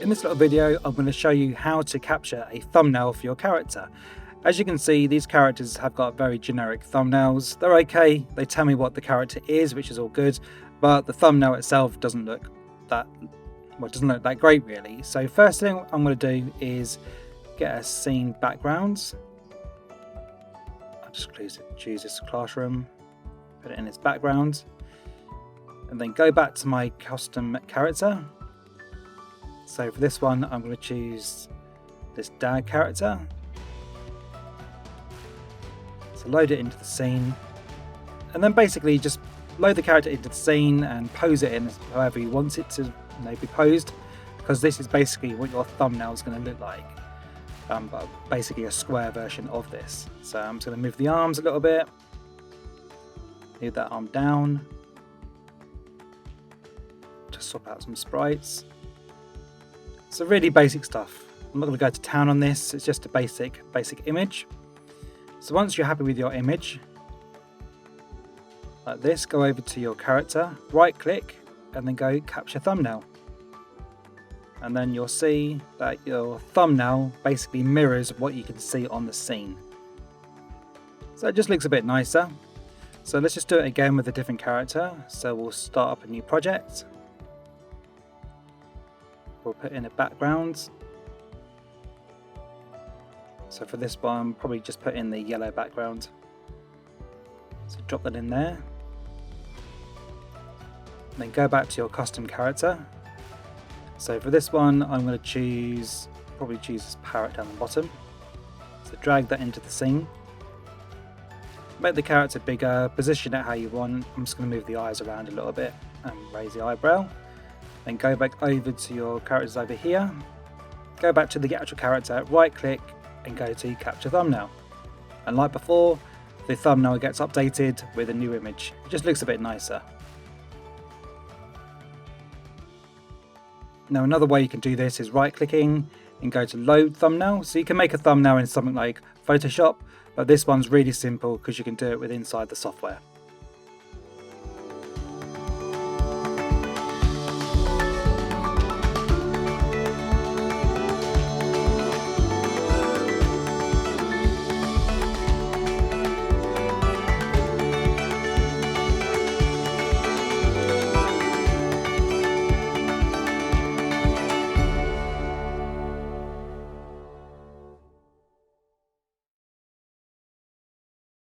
In this little video, I'm going to show you how to capture a thumbnail for your character. As you can see, these characters have got very generic thumbnails. They're okay, they tell me what the character is, which is all good, but the thumbnail itself doesn't look that great really. So first thing I'm going to do is get a scene background. I'll just choose this classroom, put it in its background, and then go back to my custom character. So for this one, I'm going to choose this dad character. So load it into the scene, and then basically just load the character into the scene and pose it in however you want it to be posed, because this is basically what your thumbnail is going to look like, but basically a square version of this. So I'm just going to move the arms a little bit, move that arm down, just swap out some sprites. So really basic stuff. I'm not going to go to town on this, it's just a basic image. So once you're happy with your image, like this, go over to your character, right click, and then go capture thumbnail. And then you'll see that your thumbnail basically mirrors what you can see on the scene. So it just looks a bit nicer. So let's just do it again with a different character. So we'll start up a new project. We'll put in a background. So for this one, probably just put in the yellow background. So drop that in there. Then go back to your custom character. So for this one, I'm going to probably choose this parrot down the bottom. So drag that into the scene. Make the character bigger, position it how you want. I'm just going to move the eyes around a little bit and raise the eyebrow. Then go back over to your characters over here. Go back to the actual character, right click, and go to capture thumbnail. And like before, the thumbnail gets updated with a new image. It just looks a bit nicer. Now another way you can do this is right clicking and go to load thumbnail. So you can make a thumbnail in something like Photoshop, but this one's really simple because you can do it with inside the software.